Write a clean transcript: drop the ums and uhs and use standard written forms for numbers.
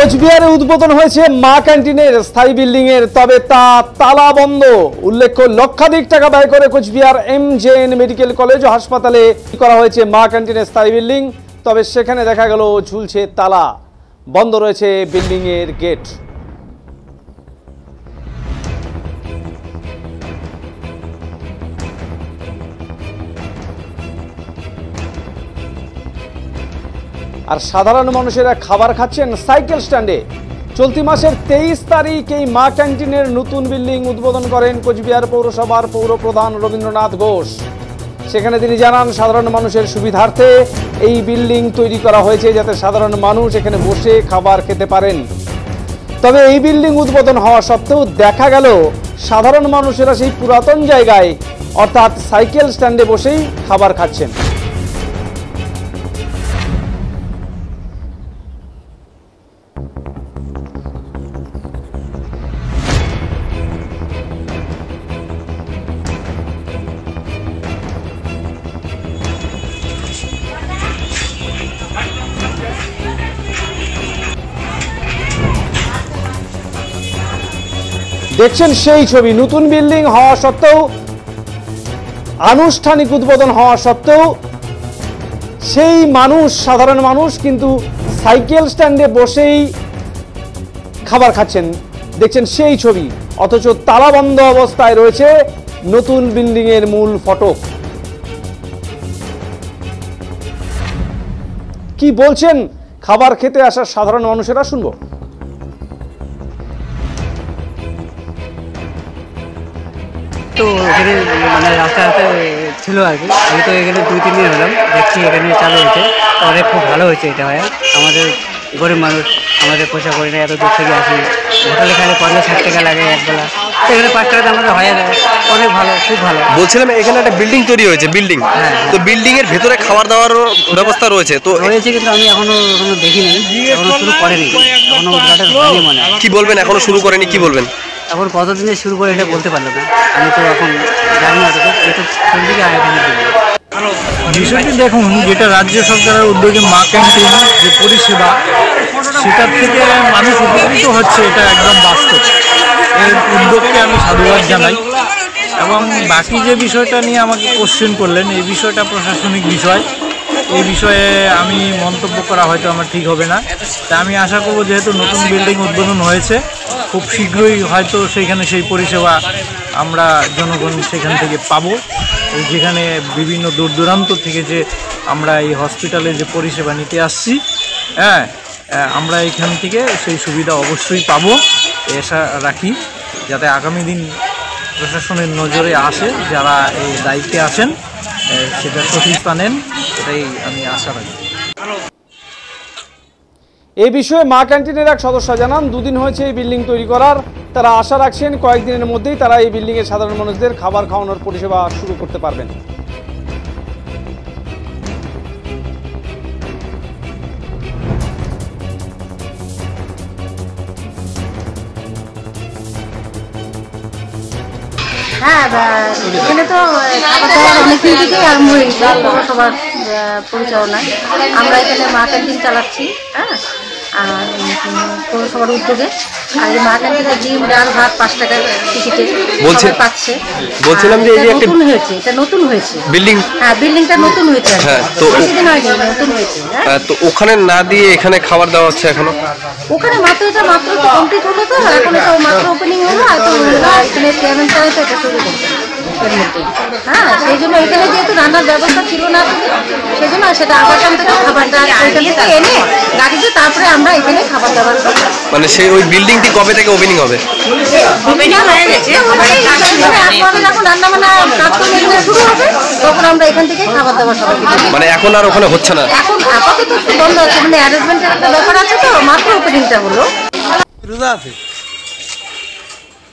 কোচবিহারে উদ্বোধন হয়েছে মা ক্যান্টিনের স্থায়ী বিল্ডিং এর, তবে তা তালা বন্ধ। উল্লেখ্য, লক্ষাধিক টাকা ব্যয় করে কোচবিহার MJN মেডিকেল কলেজ ও হাসপাতালে করা হয়েছে মা ক্যান্টিনের স্থায়ী বিল্ডিং, তবে সেখানে দেখা গেল ঝুলছে তালা, বন্ধ রয়েছে বিল্ডিং এর গেট। আর সাধারণ মানুষেরা খাবার খাচ্ছেন সাইকেল স্ট্যান্ডে। চলতি মাসের 23 তারিখ এই মা ক্যান্টিনের নতুন বিল্ডিং উদ্বোধন করেন কোচবিহার পৌরসভার পৌরপ্রধান রবীন্দ্রনাথ ঘোষ। সেখানে তিনি জানান, সাধারণ মানুষের সুবিধার্থে এই বিল্ডিং তৈরি করা হয়েছে যাতে সাধারণ মানুষ এখানে বসে খাবার খেতে পারেন। তবে এই বিল্ডিং উদ্বোধন হওয়া সত্ত্বেও দেখা গেল সাধারণ মানুষেরা সেই পুরাতন জায়গায় অর্থাৎ সাইকেল স্ট্যান্ডে বসেই খাবার খাচ্ছেন। দেখছেন সেই ছবি, নতুন বিল্ডিং হওয়া সত্ত্বেও, আনুষ্ঠানিক উদ্বোধন হওয়া সত্ত্বেও সেই মানুষ, সাধারণ মানুষ কিন্তু সাইকেল স্ট্যান্ডে বসেই খাবার খাচ্ছেন। দেখছেন সেই ছবি, অথচ তালাবন্ধ অবস্থায় রয়েছে নতুন বিল্ডিং এর মূল ফটক। কি বলছেন খাবার খেতে আসা সাধারণ মানুষেরা, শুনবো। তো এখানে মানে রাস্তাঘাটে ছিল আর কি, আমি তো এখানে 2-3 দিন হলাম, দেখছি এখানে চালু হয়েছে, অনেক খুব ভালো হয়েছে। এটা হয় আমাদের গরিব মানুষ, আমাদের পয়সা করি না, এত দূর থেকে আসি, হোটেলে খালি 50-60 টাকা লাগে একবেলা, তো এখানে 5 টাকাতে আমাদের হয়ে যায়, অনেক ভালো, খুব ভালো। বলছিলাম এখানে একটা বিল্ডিং তৈরি হয়েছে, বিল্ডিং, তো বিল্ডিং এর ভেতরে খাবার দাওয়ার ব্যবস্থা রয়েছে তো রয়েছে, কিন্তু আমি এখনো দেখিনি, এখনো শুরু করেনি, এখনো উদ্ঘাটন হয়নি মনে হয়। কি বলবেন, এখনো শুরু করেনি, কি বলবেন? এখন কতদিনে শুরু করে এটা বলতে পারলাম না, আমি তো এখন জানি না, এটা দিকে বিষয়টি দেখুন, যেটা রাজ্য সরকারের উদ্যোগে মা ক্যান্টিন যে পরিষেবা, সেটার থেকে মানুষ উপকৃত হচ্ছে, এটা একদম বাস্তব। এর উদ্যোগকে আমি সাধুবাদ জানাই। এবং বাকি যে বিষয়টা নিয়ে আমাকে কোশ্চেন করলেন, এই বিষয়টা প্রশাসনিক বিষয়, এই বিষয়ে আমি মন্তব্য করা হয়তো আমার ঠিক হবে না। তা আমি আশা করব, যেহেতু নতুন বিল্ডিং উদ্বোধন হয়েছে, খুব শীঘ্রই হয়তো সেইখানে সেই পরিষেবা আমরা জনগণ সেখান থেকে পাবো। যেখানে বিভিন্ন দূর দূরান্ত থেকে যে আমরা এই হসপিটালে যে পরিষেবা নিতে আসছি, আমরা এখান থেকে সেই সুবিধা অবশ্যই পাবো, আশা রাখি। যাতে আগামী দিন প্রশাসনের নজরে আসে, যারা এই দায়িত্বে আছেন সেটা সঠিকতা নেন, এটাই আমি আশা রাখি। এই বিষয়ে মা ক্যান্টিনের এক সদস্য জানান, 2 দিন হয়েছে এই বিল্ডিং তৈরি করার, তারা আশা রাখছেন কয়েকদিনের মধ্যেই তারা এই বিল্ডিং এর সাধারণ মানুষদের খাবার খাওয়ানোর পরিষেবা শুরু করতে পারবেন। হ্যাঁ, এখানে তো খাবার দাবার অনেকদিন থেকেই আরম্ভ হয়েছে পৌরসভার পরিচালনায়। আমরা এখানে মা ক্যান্টিন চালাচ্ছি, আর পৌরসভার উদ্যোগে। আর এই মা ক্যান্টিনে ডিম, ডাল, ভাত 5 টাকার টিকিটে পাচ্ছে। বলছিলাম যে এই একটা নতুন হয়েছে, এটা নতুন হয়েছে বিল্ডিং। হ্যাঁ, বিল্ডিংটা নতুন হয়েছে, তো বেশিদিন হয়নি, নতুন হয়েছে। তো ওখানে না দিয়ে এখানে খাবার দেওয়া হচ্ছে এখনো? ওখানে এটা মাত্র কমপ্লিট হলো, তো এখন তো মাত্র ওপেনিং হলো, আর তো এখানে চেয়ারম্যান সাহেব তো এটা শুরু করছে এর মধ্যেই। হ্যাঁ, সেই জন্য এখানে যেহেতু রান্নার ব্যবস্থা ছিল না, সেই জন্য সেটা আগাম থেকে খাবারটা ওইখান থেকে এনে গাড়িতে, তারপরে আমরা এখানে খাবার দাবার। মানে সেই ওই বিল্ডিংটি কবে থেকে ওপেনিং হবে? এখন রান্না বান্না কাজকর্ম শুরু হবে, তখন আমরা এখান থেকে খাবার দাবার সবাই। মানে এখন আর ওখানে হচ্ছে না, এখন আপাতত বন্ধ আছে, মানে অ্যারেঞ্জমেন্টের একটা ব্যাপার আছে, তো মাত্র ওপেনিংটা হলো। রোজা আছে।